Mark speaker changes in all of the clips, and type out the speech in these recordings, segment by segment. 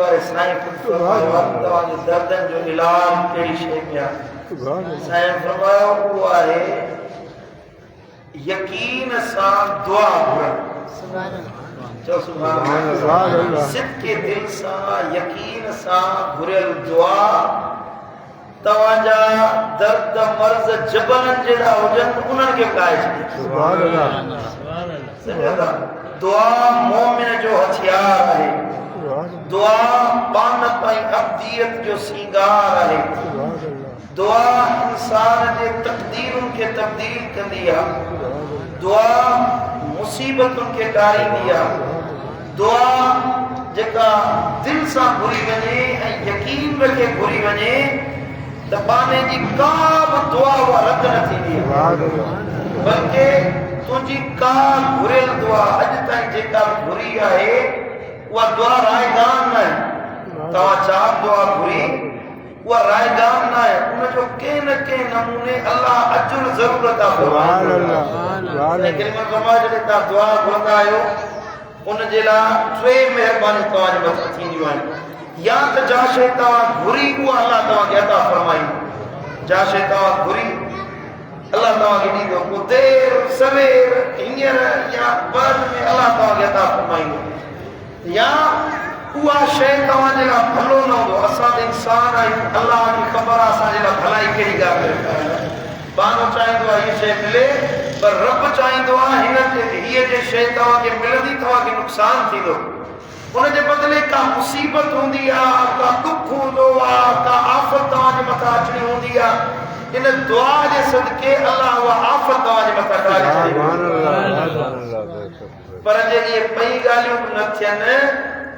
Speaker 1: वारे साईं फरमायो तव्हांजे दर्दन जो इलाज कहिड़ी शइ में आहे साईं फरमायो उहो आहे यकीन सां दुआ घुरनि चओ सुभान अल्लाह सिद्के दिल सां यकीन सां घुरियल दुआ तव्हांजा दर्द मर्ज़ जबलनि जहिड़ा हुजनि उन्हनि खे काए छॾे सुभान अल्लाह दुआ मोमिन जो हथियार आहे दुआ पान ताईं अब्दियत जो सींगार आहे दुआ इंसान जे तक़दीरुनि खे तब्दील कंदी आहे दुआ मुसीबतुनि खे टारींदी आहे दुआ जेका दिल सां घुरी वञे ऐं यकीन रखे घुरी वञे त बाने जी का बि दुआ उहा रद न थींदी बल्कि तुंहिंजी का घुरियल दुआ अॼु ताईं जेका घुरी आहे उहा दुआ रायगान न आहे तव्हां छा दुआ घुरी उहा रायगान न आहे उनजो कंहिं न कंहिं नमूने अलाह अजुर ज़रूर अता फरमाए जॾहिं तव्हां दुआ घुरंदा आहियो उनजे लाइ टे महिरबानी तव्हांजे मथां थींदियूं आहिनि या त जा शइ तव्हां घुरी उहा अलाह तव्हांखे अता फरमाईंदो जा शइ तव्हां घुरी अल्लाह तव्हांखे ॾींदो पोइ देर सवेर हींअर या बाद में अल्लाह तव्हांखे अता फरमाईंदो या उहा शइ तव्हांजे लाइ भलो न हूंदो असां त इंसान आहियूं अल्लाह खे ख़बर आहे असांजे लाइ भलाई कहिड़ी ॻाल्हि आहे बानो चाहींदो आहे हीअ शइ मिले पर रब चाहींदो आहे हीअ जे शइ तव्हांखे मिलंदी तव्हांखे नुक़सानु थींदो उनजे बदिले का मुसीबत हूंदी आहे का दुख हूंदो आहे का आफ़त तव्हांजे मथां अचणी हूंदी आहे इन दुआ जे सदके अल्लाह उहा आफ़त तव्हांजे मथां टारे पर जे इहे ॿई ॻाल्हियूं बि न थियनि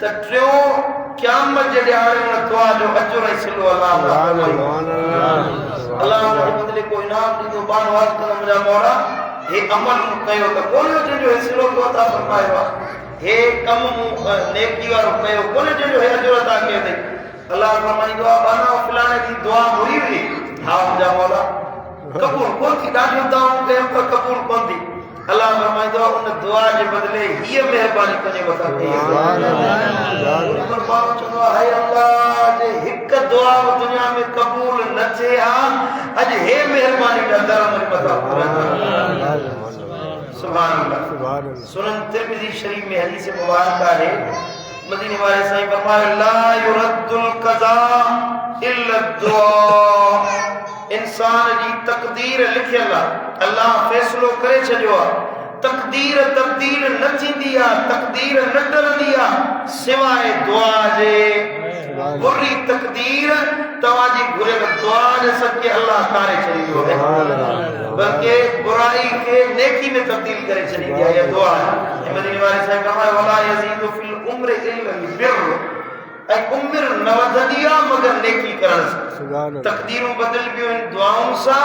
Speaker 1: त टियों क़यामत जे ॾियारे उन दुआ जो अजुर ऐं सिलो अल्लाह उनजे बदिले को इनाम ॾींदो बानो अर्ज़ कंदो मुंहिंजा मौला हे अमल मूं कयो त कोन जंहिंजो हे सिलो तो अता फरमायो आहे हे कम मूं नेकी वारो कयो कोन जंहिंजो हे अजुर अता कयो अथई अल्लाह फरमाईंदो आहे बाना फलाणे जी दुआ घुरी हुई हा मुंहिंजा मौला क़बूल कोन थी ॾाढियूं दुआऊं कयूं पर क़बूल कोन थी अल्लाह फरमाईंदो आहे उन दुआ जे बदिले हीअ महिरबानी तुंहिंजे मथां कई चवंदो आहे हाय अल्लाह जे हिकु दुआ दुनिया में क़बूल न थिए हा अॼु हे महिरबानी दर मुंहिंजे मथां सुभान अल्लाह सुनन तिरमिज़ी शरीफ में हदीस मुबारक आहे मदीने वाले साईं फरमायो ला युरद्दुल क़ज़ा इल्ला दुआ इंसान जी तकदीर लिखियल आहे अल्लाह फैसलो करे छॾियो आहे तकदीर तब्दील न थींदी आहे तकदीर न टलंदी आहे सिवाय दुआ जे बुरी तकदीर तव्हांजी घुरियल दुआ जे सदके अल्लाह तारे छॾींदो आहे बल्कि बुराई खे नेकी में तब्दील करे छॾींदी आहे इहा दुआ मदीने वाले साईं फरमायो वला यज़ीदु फिल उम्र इल्ला बिर ऐं उम्र न वधंदी आहे मगर नेकी करण सां तकदीरूं बदिलबियूं आहिनि दुआउनि सां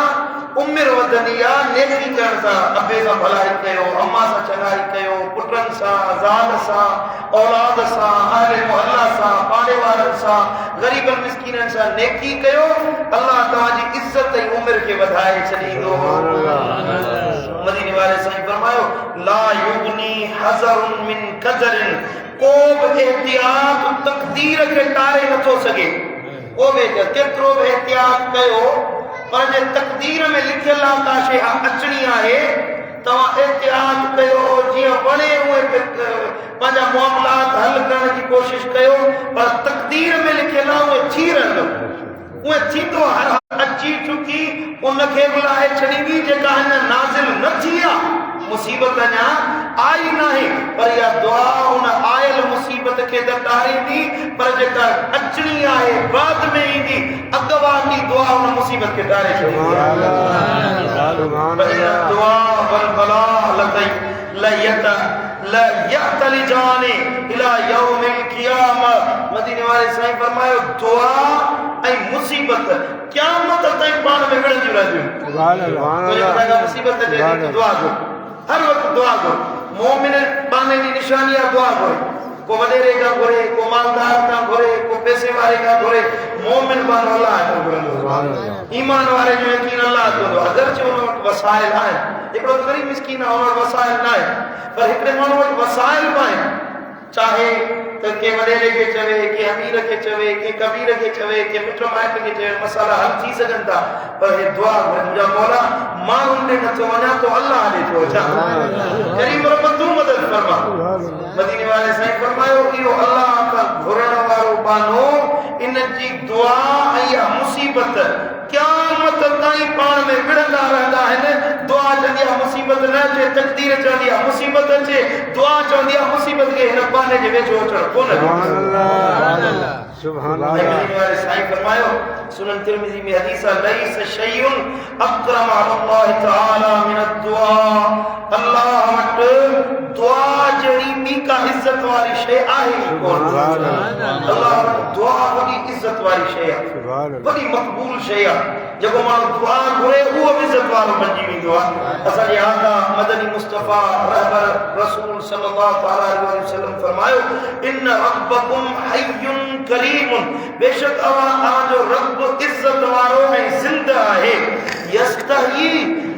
Speaker 1: उम्र वधंदी आहे नेकी करण सां अबे सां भलाई कयो अम्मा सां चङाई कयो पुटनि सां ज़ाल सां औलाद सां अहले मोहल्ला सां पाड़े वारनि सां ग़रीबनि मिस्कीननि सां नेकी कयो अल्लाह तव्हांजी इज़त ऐं उम्र खे वधाए छॾींदो मदीने वाले साईं फरमायो ला युगनी हज़रुन मिन कदरिन को बि एहतियात तकदीर खे टारे नथो सघे को बि केतिरो बि एहतियात कयो पर जे तकदीर में लिखियल आहे का शइ अचणी आहे तव्हां एहतियात कयो जीअं वणे उहे पंहिंजा मामलात हल करण जी कोशिशि कयो पर तकदीर में लिखियल आहे उहे थी रहंदो उहे थींदो हर अची चुकी उनखे बि लाहे छॾींदी जेका अञा नाज़िल न थी आहे मुसीबत अञा आई नाहे पर इहा दुआ उन आयल मुसीबत खे त टारींदी पर जेका अचणी आहे बाद में ईंदी अॻवाटी दुआ उन मुसीबत खे टारे छॾींदी दुआ वल बला लतई ला यतलिजाने इला यौमिल क़ियामत मदीने वाले साईं फरमायो दुआ ऐं मुसीबत क़यामत ताईं पाण में विढ़ंदियूं रहंदियूं सुभान अल्लाह मुसीबत जे दुआ घुर हर वक्त दुआ घुर मोमिन पाने जी निशानी आहे दुआ घुरे को वडेरे का घुरे को मालदार का घुरे को पैसे वाले का घुरे मोमिन बानो अल्लाह जो घुरंदो ईमान वारे जो यकीन अल्लाह जो अगर जो उन वटि वसाइल आहिनि हिकिड़ो गरीब मिस्कीन आहे उन वटि वसाइल न आहे पर हिकिड़े माण्हू वटि वसाइल बि आहिनि चाहे त के वडेरे के चवे के अमीर के चवे के कबीर के चवे के मिठो माइट के चवे मसाला हल थी सघन था पर हे दुआ मुंहिंजा मौला माण्हुनि ॾे नथो वञा तो अल्लाह ॾे थो अचां करीम रब तूं मदद फरमा मदीने वाले साईं फरमायो इहो अल्लाह खां घुरण वारो बानो इन जी दुआ ऐं मुसीबत क़यामत ताईं पाण में विढ़ंदा रहंदा आहिनि दुआ चवंदी आहे मुसीबत न अचे तकदीर चवंदी आहे मुसीबत अचे दुआ चवंदी आहे मुसीबत खे हिन बाने जे वेझो अचणु कोन सुभान अल्लाह साईं फरमायो सुनन तिरमिज़ी में हदीस आहे लैस शैउन अकरम अल्लाह तआला मिन दुआ अल्लाह वटि दुआ जहिड़ी ॿी का इज़त वारी शइ आहे कोन अल्लाह वटि दुआ वॾी इज़त वारी शइ आहे वॾी मक़बूल शइ आहे जेको माण्हू दुआ घुरे उहो बि इज़त वारो बणिजी वेंदो आहे असांजे आका मदनी मुस्तफ़ा रहबर रसूल सल्लल्लाहु अलैहि वसल्लम फरमायो इन रब्बकुम हय्युन करीमुन बेशक जो रब इज्जत वारो ऐं ज़िंदा आहे यस्तही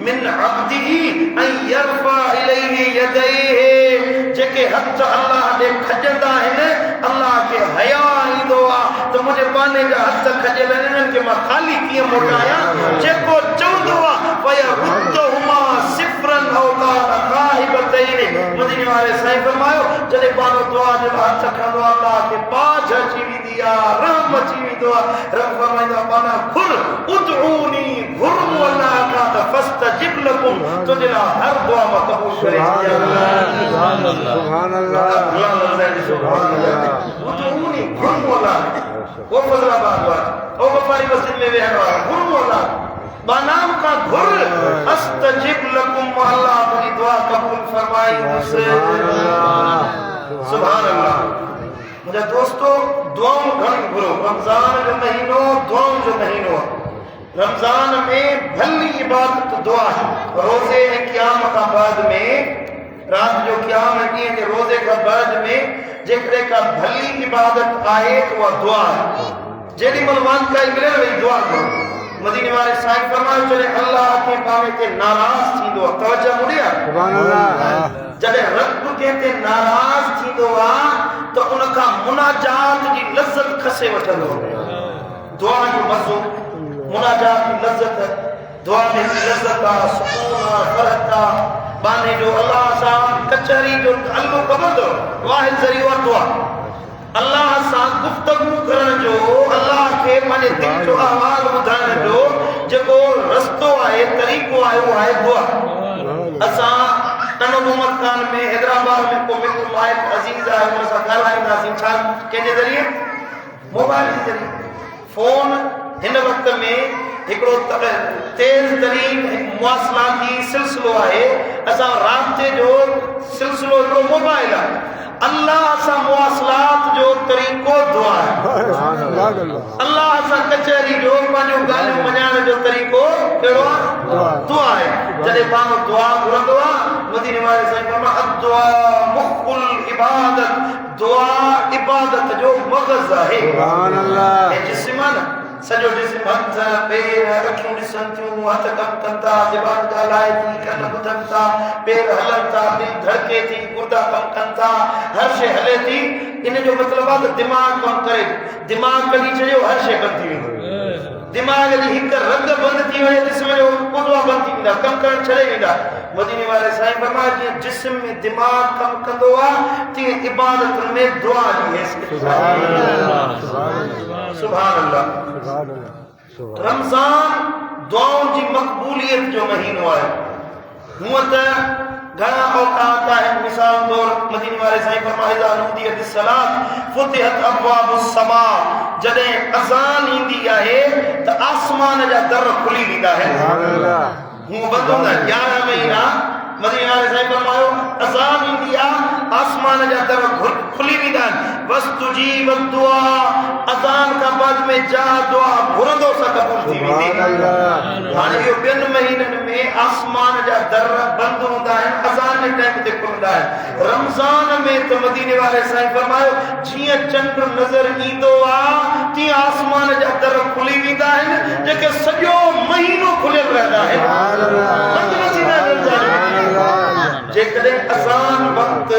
Speaker 1: मिन अब्दिही ऐं यरफा इलैहि यदैहि जेके हथ अल्लाह ॾे खजंदा आहिनि अल्लाह खे हया ईंदो आहे त मुंहिंजे बाने जा हथ खजियल आहिनि इन्हनि खे मां ख़ाली कीअं मोटायां जेको चवंदो आहे फयरुद्दुहुमा सिफ़रन औ कान ग़ाइबतैन मदीने वाले साईं फरमायो जॾहिं बानो दुआ जो हथ खणंदो आहे अल्लाह खे बाझ अची वेंदी आहे रहम अची वेंदो आहे रब फरमाईंदो आहे बाना घुर उदऊनी घुर अल्लाह का त फस्तजिब लकुम तुंहिंजे लाइ हर दुआ मां क़बूल करे सुभान अल्लाह सुभान अल्लाह उदऊनी घुर अल्लाह वो फजलाबाद वाला ओ व्यापारी मस्जिद में वेहण वाला घुर अल्लाह बानाम का घुर अस्तजिब लकुम अल्लाह तुझी दुआ कबूल फरमाई सुभान अल्लाह मुझे दोस्तों दुआओं घणी घुरो रमजान जो महीनो दुआओं जो महीनो रमजान में भली इबादत दुआ है रोजे ऐं क़याम खां बाद में रात जो क़याम ॾींहं जे रोजे खां बाद में जेकॾहिं का भली इबादत आहे त उहा दुआ आहे जेॾी महिल वांकाई मिले वई दुआ करो मदीने वाले साईं फरमायो जॾहिं अल्लाह खे पावे ते नाराज़ थींदो आहे तवज्जो मुड़िया सुभान अल्लाह जॾहिं रब के ते नाराज़ थींदो आहे त उन खां मुनाजात जी लज़्ज़त खसे वठंदो दुआ जो मज़ो मुनाजात जी लज़्ज़त दुआ में लज़्ज़त आहे सुकून आहे फरहत आहे बाने जो अल्लाह सां कचहरी जो अल्लाह ख़बर अथव वाहिद ज़रियो आहे दुआ अल्लाह सां गुफ्तगू करण जो अल्लाह खे पंहिंजे दिल जो अहवाल ॿुधाइण जो जेको रस्तो आहे तरीक़ो आहे उहो आहे दुआ असां नंढो मोहम्मद खान में हैदराबाद में को मित्र माइट अज़ीज़ आहे हुन सां ॻाल्हाईंदासीं छा कंहिंजे ज़रिए मोबाइल जे ज़रिए फोन हिन वक़्त में हिकिड़ो तेज़ तरीन मुवासिलाती सिलसिलो आहे असां राब्ते जो सिलसिलो हिकिड़ो मोबाइल आहे अल्लाह सां मुवासिलात जो तरीक़ो दुआ आहे अल्लाह सां कचहरी जो पंहिंजो ॻाल्हियूं मञाइण जो तरीक़ो कहिड़ो आहे दुआ आहे जॾहिं माण्हू दुआ घुरंदो आहे मदीने वाले साईं फरमायो अद्दुआ मुख़्कुल इबादत दुआ इबादत जो मग़ज़ आहे सुभान अल्लाह ऐं जिस्म आहे न सॼो जिस्म हथ पेर अखियूं ॾिसनि थियूं हथ कमु कनि था ज़बान ॻाल्हाए थी कन ॿुधनि था पेर हलनि था दिलि धड़के थी गुर्दा कमु कनि था हर शइ हले थी इन जो मतिलबु आहे त दिमाग़ कमु करे दिमाग़ कढी छॾियो हर शइ बंदि थी वेंदी दिमाग़ जी हिकु रग बंदि थी वञे जिस्म जो कुदवा बंदि थी वेंदा कमु करणु छॾे वेंदा मदीने वाले साईं फरमायो जीअं जिस्म में दिमाग़ कमु कंदो आहे तीअं इबादत में दुआ जी हैसियत सुभान अल्लाह रमज़ान दुआउनि जी मक़बूलियत जो महीनो आहे हूअं त घणा औकात आहिनि मिसाल तौर मदीने वाले साईं फरमायो इज़ा नूदियत लिस्सलात फुतिहत अब्वाबुस समा जॾहिं अज़ान ईंदी आहे त आसमान जा दर खुली वेंदा आहिनि हूअं बंदि हूंदा आहिनि 11 महीना मदीने वाले साईं फरमायो अज़ान ईंदी आहे आसमान जा दर खुली वेंदा आहिनि वस्तुजीब दुआ अज़ान खां बाद में जा दुआ घुरंदो सां क़बूल थी वेंदी हाणे इहो 2 महीननि में आसमान जा दर बंदि हूंदा आहिनि अज़ान जे टाइम ते खुलंदा आहिनि रमज़ान में त मदीने वाले साईं फरमायो जीअं चंड नज़र ईंदो आहे तीअं आसमान जा दर खुली वेंदा आहिनि जेके सॼो महीनो खुलियल रहंदा आहिनि जेकॾहिं अज़ान वक्त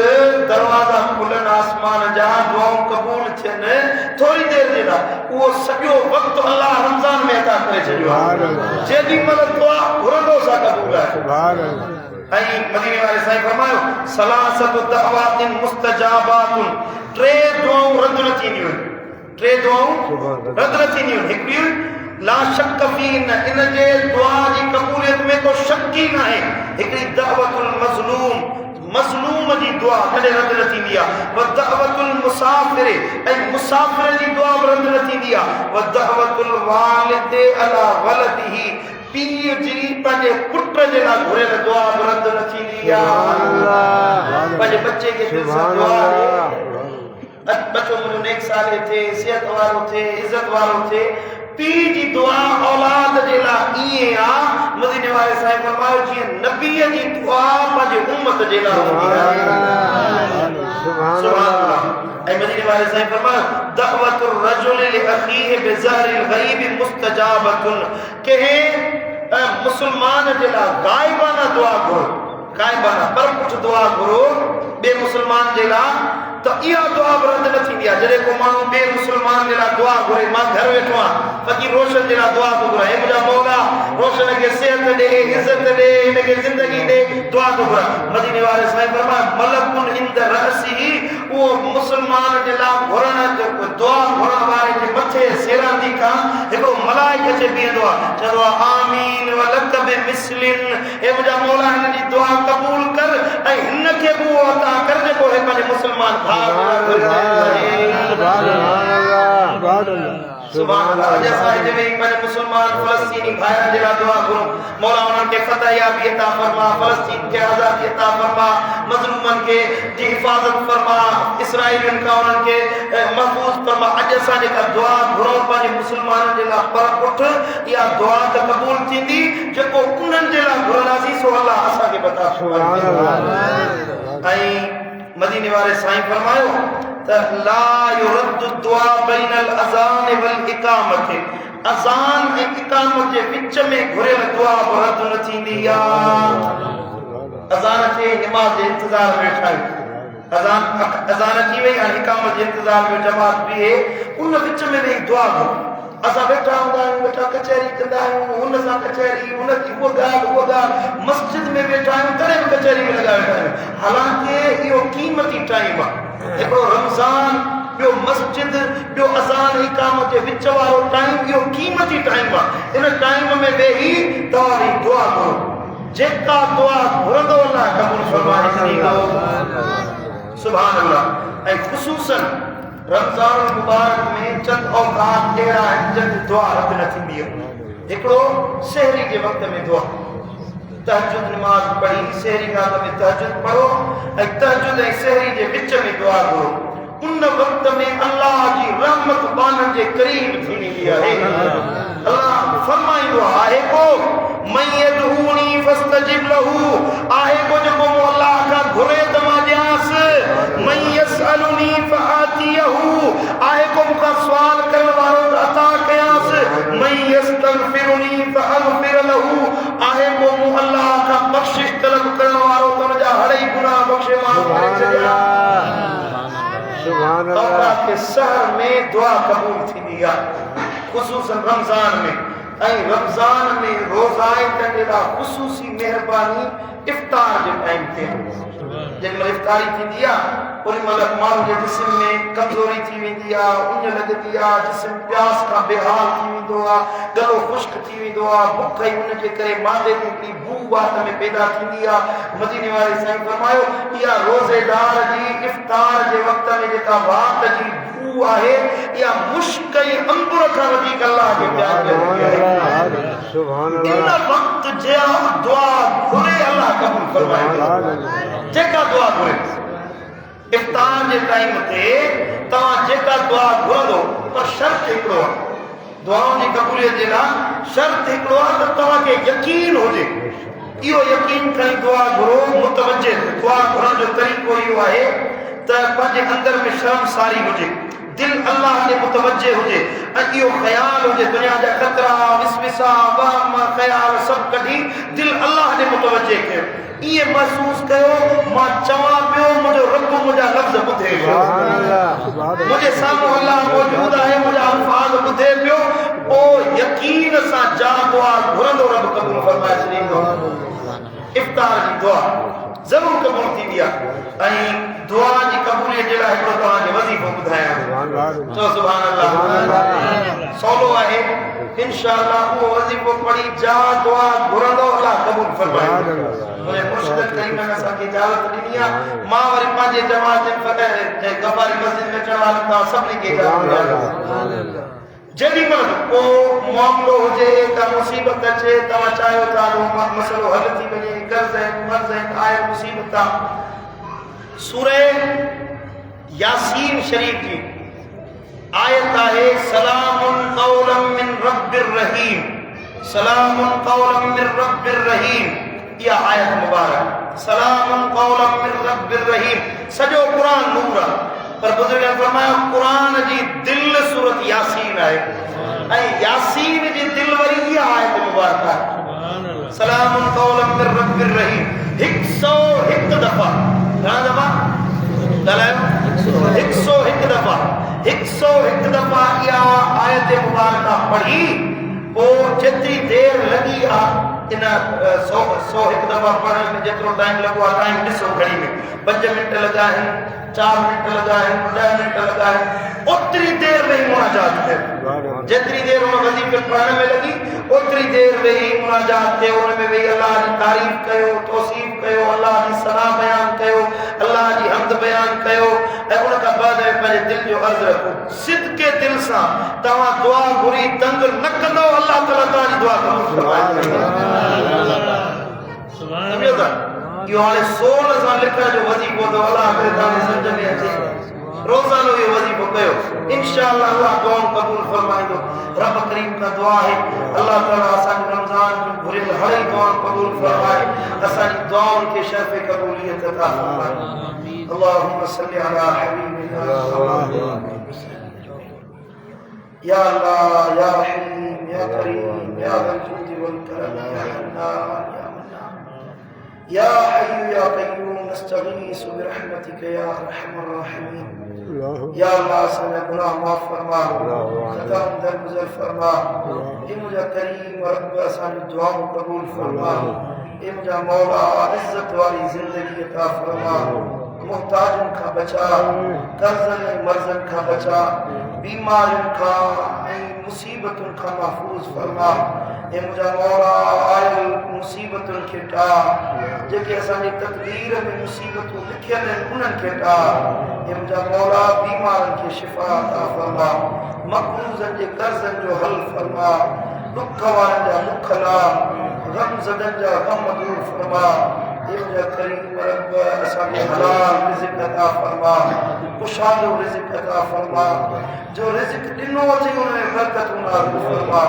Speaker 1: दरवाजा खुलन आसमान जा दुआऊं क़बूल थियनि थोरी देर जे लाइ उहो सॼो वक़्तु अल्लाह रमज़ान में अता करे छॾियो आहे जेॾी महिल दुआ घुरंदो सा क़बूल आहे ऐं मदीने वारे साईं फरमायो सलासतु दअवातिन मुस्तजाबातुन टे दुआऊं रद्द न थींदियूं टे दुआऊं रद्द न थींदियूं हिकिड़ी ला शक फी इन जे दुआ जी क़बूलियत में को शक ई न आहे हिकिड़ी दअवतुल मज़लूम जी दुआ कॾहिं रद्द न थींदी आहे व दअवतुल मुसाफ़िर ऐं मुसाफ़िर जी दुआ बि रद्द न थींदी आहे व दअवतुल वालिद अला वलदिही पीउ जी पंहिंजे पुट जे लाइ घुरियल दुआ बि रद्द न थींदी आहे पंहिंजे बच्चे खे दिलि सां दुआ बच्चो मुंहिंजो नेक साले थिए सिहत वारो थिए इज़त वारो थिए पीउ जी दुआ औलाद जे लाइ ईअं आहे मदीने वारे साईं फरमायो जीअं नबीअ जी दुआ पंहिंजे उम्मत जे लाइ हूंदी आहे सुभान अल्लाह ऐं मदीने वारे साईं फरमायो दअवतुर रजुल लिअखीहि बिज़हरिल गैब मुस्तजाबतुन कंहिं मुसलमान जे लाइ गाइबाना दुआ घुरो गाइबाना परपुठ दुआ घुरो ॿिए मुसलमान जे लाइ तो इहा दुआ रद्द न थींदी आहे जॾहिं को माण्हू ॿिए मुसलमान जे लाइ दुआ घुरे मां घर वेठो आहियां फ़क़ीर रोशन जे लाइ दुआ थो घुरां मुंहिंजा मौला रोशन खे सिहत ॾे इज़त ॾे हिनखे ज़िंदगी ॾे दुआ थो घुरां मदीने वारे साईं फरमायो मलकुन इंद रअसी उहो मुसलमान जे लाइ घुरण दुआ घुरण वारे जे मथे सेरांदी खां हिकिड़ो मलाइक अचे बीहंदो आहे चवंदो आहे आमीन व लक बिमिस्लिन मुंहिंजा मौला हिन जी दुआ क़बूल कर ऐं हिनखे बि उहो अता कर जेको पंहिंजे मुसलमान सुभान अल्लाह जैसा जब मैंने मुसलमान फलस्तीनी भाइयों जे लाइ दुआ करो मौला उन्हनि खे फतह याबी अता फरमा फलस्तीन खे आज़ादी अता फरमा मज़लूमन खे जी हिफ़ाज़त फरमा इसराइलियुनि खां उन्हनि खे महफूज़ फरमा अॼु असां जेका दुआ घुरूं पंहिंजे मुसलमाननि जे लाइ पर पुठ इहा दुआ त क़बूल थींदी जेको उन्हनि जे लाइ घुरंदासीं सो अल्लाह असांखे बता सुभान अल्लाह ऐं मदीने वाले साईं फरमायो त ला युरद्दु दुआ बैनल अज़ान वल इकामत अज़ान ऐं इकामत जे विच में घुरियल दुआ रद्द न थींदी आहे अज़ान थे नमाज़ जे इंतज़ार में वेठा अज़ान थी वई ऐं इकामत जे इंतज़ार में जमात बीहे उन विच में वेही दुआ घुरो असां वेठा हूंदा आहियूं वेठा कचहरी कंदा आहियूं हुन सां कचहरी हुन जी उहा ॻाल्हि मस्जिद में वेठा आहियूं तॾहिं बि कचहरी में लॻा वेठा आहियूं हालांकि इहो क़ीमती टाइम आहे हिकिड़ो रमज़ान ॿियो मस्जिद ॿियो अज़ान इकामत जे विच वारो टाइम इहो क़ीमती टाइम आहे इन टाइम में वेही तव्हां दुआ करो जेका दुआ घुरंदो अल्लाह क़बूल फरमाए छॾींदो सुभान अल्लाह ऐं ख़ुसूसन रमज़ान मुबारक में चंद औकात अहिड़ा आहिनि जिन दुआ रद्द न थींदी आहे हिकिड़ो सहरी जे वक़्त में दुआ तहजुद नमाज़ पढ़ी सहरी रात में तहजुद पढ़ो ऐं तहजुद ऐं सहरी जे विच में दुआ घुरो उन वक़्त में अल्लाह जी रहमत बाननि जे क़रीब थी वेंदी आहे अल्लाह फरमाईंदो आहे को मन यदऊनी फस्तजिब लहू आहे को जेको अल्लाह खां घुरे त मां ॾियांसि मन यसअलुनी फआतियहू आहे को मूंखां सुवाल करण वारो अता कयांसि मन यस्तगफिरुनी फअगफिर लहू आहे को मूं अल्लाह खां बख़्शिश तलब करण वारो त हुनजा हड़ई गुनाह बख़्शे माफ़ करे छॾिया सुभान अल्लाह के शहर में दुआ कबूल थींदी आहे ख़ुसूसन रमज़ान में ऐं रमज़ान में रोज़ाइतनि जे लाइ ख़ुसूसी महिरबानी इफ़्तार जे टाइम ते जंहिं महिल इफ़्तारी थींदी आहे उन महिल माण्हू जे जिस्म में कमज़ोरी थी वेंदी आहे उञ लॻंदी आहे जिस्म प्यास खां बेहाल थी वेंदो आहे गलो ख़ुश्क थी वेंदो आहे बुख ई उनजे करे मादे में हिकिड़ी बू वात में पैदा थींदी आहे मदीने वारे साईं फरमायो इहा रोज़ेदार जी इफ़्तार जे वक़्त में जेका वात जी बू आहे इहा मुश्क ऐं अंबुर खां वधीक अल्लाह खे प्यार कंदी आहे सुभान अल्लाह इन वक़्त जे दुआ घुरे अल्लाह क़बूल फरमाए जेका दुआ घुरे इफ़्तार जे टाइम ते तव्हां जेका दुआ घुरंदो पर शर्त हिकिड़ो आहे दुआउनि जी क़बूलियत जे लाइ शर्त हिकिड़ो आहे त तव्हांखे यकीन हुजे इहो यकीन खणी दुआ घुरो मुतवज्जे दुआ घुरण जो तरीक़ो इहो आहे त पंहिंजे अंदर में शर्मसारी हुजे दिल अल्लाह के मुतवज्जे हुजे इहो ख़्याल हुजे दुनिया जा ख़तरा विसविसा वहम ख़्याल सब कढी दिल अल्लाह जे मुतवजे कयो ये महसूस कयो मां चवां पियो मुझो रब मुझा लफ्ज़ ॿुधे मुझे साम्हूं अल्लाह मौजूद आहे मुझा अल्फाज ॿुधे पियो ओ यकीन सां जा दुआ घुरंदो रब क़बूल फरमाए छॾींदो इफ्तार जी दुआ जरूर कबूल थींदी आहे ऐं दुआ जी क़बूलियत जे लाइ हिकिड़ो तव्हांखे वज़ीफ़ो ॿुधायां चओ सुभान अल्लाह सवलो आहे इंशाअल्लाह उहो वज़ीफ़ो पढ़ी जा दुआ घुरंदो अल्लाह क़बूल फरमाए मुझे मुर्शिद करीम ने असांखे इजाज़त ॾिनी आहे मां वरी पंहिंजे जमात जे गफ़ारी मस्जिद में चढ़ा था सभिनी खे इजाज़त जॾहिं महिल को मामलो हुजे का मुसीबत अचे तव्हां चाहियो था मसलो हल थी वञे कर्ज़ आहिनि मर्ज़ आहिनि आहे मुसीबत सूरह यासीन शरीफ जी आयत आहे सलामुन क़ौलन मिन रब्बिर रहीम सलामुन क़ौलन मिन रब्बिर रहीम इहा आयत मुबारक सलामुन क़ौलन मिन रब्बिर रहीम सॼो क़ुरान नूर आहे पर बुजुर्ग ने फरमाया कुरान जी दिल सूरत यासीन है ऐ यासीन जी दिल वरी ये आयत मुबारक है सुभान अल्लाह सलामुन क़ौलन मिर रब्बिर रहीम 101 दफा घणा दफा ॻाल्हायो 101 दफा 101 दफा इहा आयत मुबारक पढ़ी पोइ जेतिरी देर लगी आ इन 101 दफा पढ़ण में जेतिरो टाइम लगो आ टाइम ॾिसो घड़ी में 5 मिनट लगा है 4 मिनट लगा है 10 मिनट लगा है उतनी देर में ही मुनाजात है जितनी देर उन वजीफे पढ़ने में लगी उतनी देर में ही मुनाजात थे उनमें भी अल्लाह की तारीफ कयो तौसीफ कयो अल्लाह की सना बयान कयो अल्लाह की हम्द बयान कयो ए उन का बाद में पंहिंजे दिल जो अर्ज रखो सिद्के दिल सां तव्हां दुआ घुरी तंग न कंदो अल्लाह ताला तव्हांजी दुआ कबूल फरमाए सुभान अल्लाह यो हाणे 16 साल लिखण जो वजीफो तो अल्लाह करे तव्हांखे सम्झ में अचे रोज़ानो ये वजीफो कयो इंशाअल्लाह अल्लाह दुआ कबूल फरमाइंदो रब करीम का दुआ है अल्लाह ताला असांखे रमजान जो घुरियल हर दुआ कबूल फरमाए असांजी दुआउनि खे शर्फ़ क़बूलियत अता फरमाए आमीन अल्लाहुम्मा सल्ली अला हबीबिना या अल्लाह या रहीम या करीम या वल जुद वल करम या हन्नान या हय्यु या क़य्यूम नस्तगीस बिरहमतिक या अरहमर राहिमीन या अल्लाह असांजा गुनाह माफ़ फरमा खता दरगुज़र फरमा ए मुझा करीम रब असांजी दुआऊं क़बूल फरमा ए मुझा मौला इज़्ज़त वारी ज़िंदगी अता फरमा मुहताजन का बचा कर्ज़न मर्ज़न का बचा बीमारियों का मुसीबतों का महफूज फरमा ए मुझा मौला आयल मुसीबतों के टा जेके असांजी तकदीर में मुसीबतों लिखियल आहिनि उन्हनि खे टा ए मुझा मौला बीमारनि खे शिफ़ा अता फरमा मक़रूज़नि जे कर्ज़नि जो हल फरमा दुख वारनि जा दुख ला गम ज़दनि जा गम दूर फरमा ए मुझा करीम रब असांखे हलाल रिज़्क़ अता फरमा खुशहालो रिज़्क़ अता फरमा जो रिज़्क़ ॾिनो अचे उन में बरकत नाज़िल फरमा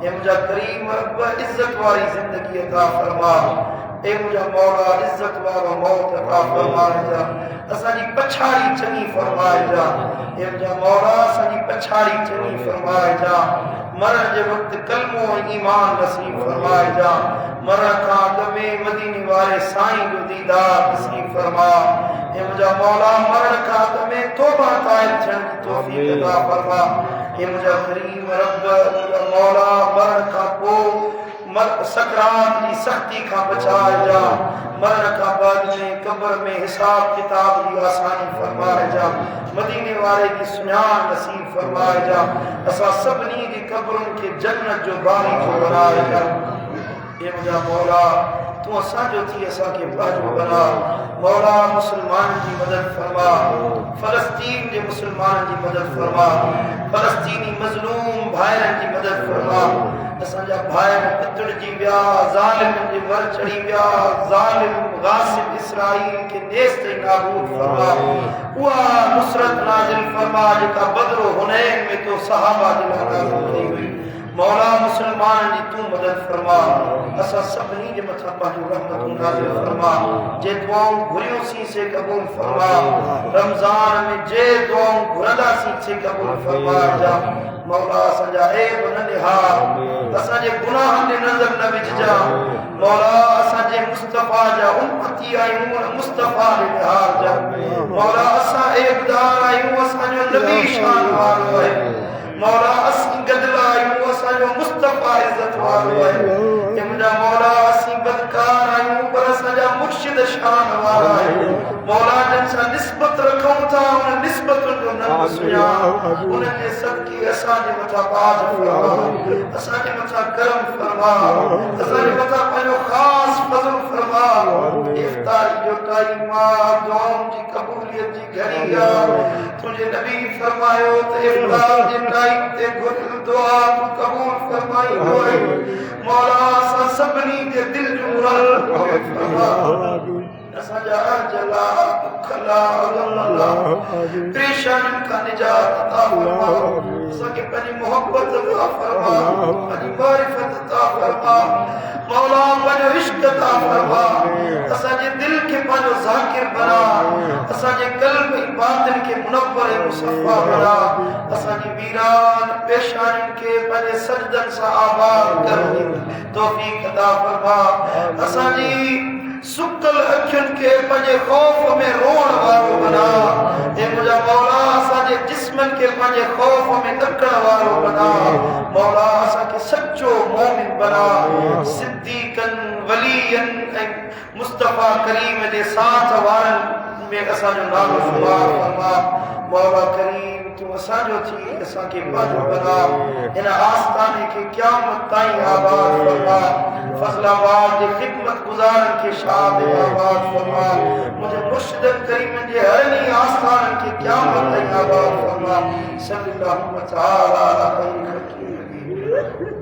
Speaker 1: ए मुझा करीम रब इज़्ज़त वारी ज़िंदगी अता फरमा ए मुझा मौला इज़्ज़त वारो मौत अता फरमाइजा असांजी पछाड़ी चङी फरमाइजा ए मुझा मौला असांजी पछाड़ी चङी फरमाइजा मरण जे वक्त कलमो ईमान नसीब फरमाइजा मरण खां अॻु में मदीने वारे साईं जो दीदार नसीब फरमा ए मुझा मौला मरण खां अॻु में तौबा ताइब थियण जी तौफ़ीक़ अता फरमा ए मुझा करीम रब मुझा मौला मरण खां पोइ सकरात की सख्ती का बचाइजा मरण का बाद में कब्र में हिसाब किताब की आसानी फरमाइजा मदीने वाले की सुञाण नसीब फरमाइजा असा सबनी की कब्रों के जन्नत जो बारी को बनाइजा ये मुझा मौला तू असा जो थी असा के बाजू बना मौला मुसलमान की मदद फरमा फलस्तीन के मुसलमान की मदद फरमा फलस्तीनी मजलूम भाइरन की मदद फरमा असांजा भाइर कतड़जी विया ज़ालिम जे वर चढ़ी विया ज़ालिम गासिब इसराइल के नेस्त नाबूद फरमा उहा नुसरत नाज़िल फरमा जेका बदरो हुनैन में तो सहाबा जे लाइ नाज़िल थी हुई मौला मुसलमान जी तू मदद फरमा असा सभनी जे मथा पंहिंजो रहमत नाज़िल फरमा जे दुआऊं घुरियो सी से कबूल फरमा रमजान में जे दुआऊं घुरदा सी से कबूल फरमा जा मौला असांजा ऐब न निहा असांजे गुनाहनि ते नज़र न विझजा मौला असांजे मुस्तफा जा उम्मती आहियूं मुस्तफा जे निहार जा मौला असां ऐबदार आहियूं असांजो नबी शान वारो आहे मौला असीं गदला आहियूं असांजो मुस्तफा इज़त वारो आहे मुंहिंजा मौला असीं बदकार आहियूं पर असांजा मुर्शिद शान वारा आहे मौला जन सां निस्बत रखूं था उन निस्बतुनि जो न सुञाण उन्हनि जे सदके असांजे मथां बाज फरमा असांजे मथां करम फरमा असांजे मथां पंहिंजो ख़ासि फज़ल फरमा इफ्तारी जो टाइम आहे दुआउनि जी क़बूलियत जी घड़ी आहे तुंहिंजे नबी फरमायो त इफ्तार जे टाइम ते घुरियल दुआ तूं क़बूल फरमाईंदो आहे मौला असां सभिनी जे दिल जो मुराद फरमा असांजा अजला दुखला अल्लाह परेशानियुनि खां निजात अता फरमा असांखे पंहिंजी मोहब्बत अता फरमा पंहिंजी मारिफत अता फरमा मौला पंहिंजो इश्क अता फरमा असांजे दिल खे पंहिंजो ज़ाकिर बना असांजे क़ल्ब ऐं बातिन खे मुनव्वर ऐं मुसफ़ा बना असांजी वीरान पेशानियुनि खे पंहिंजे सजदनि सां आबाद कर तौफ़ीक़ अता फरमा असांजी सुकल अखियुनि खे पंहिंजे ख़ौफ़ में रोअण वारो बना हे मुंहिंजा मौला असांजे जिस्मनि खे पंहिंजे ख़ौफ़ में ॾकण वारो बना मौला असांखे सचो मोमिन बना सिद्दीक़नि वलीयनि ऐं मुस्तफ़ा करीम जे साथ वारनि में असांजो नालो शुमार फरमा मौला करीम तू असांजो थी असांखे पंहिंजो बना हिन आस्ताने खे क़यामत ताईं आबाद फरमा फज़लाबाद जी ख़िदमत गुज़ारनि खे शाद आबाद फरमा मुंहिंजे मुर्शिद करीम जे हरनी आस्थाननि खे क़यामत ताईं आबाद फरमा सल्लल्लाहु तआला अलैहि वसल्लम।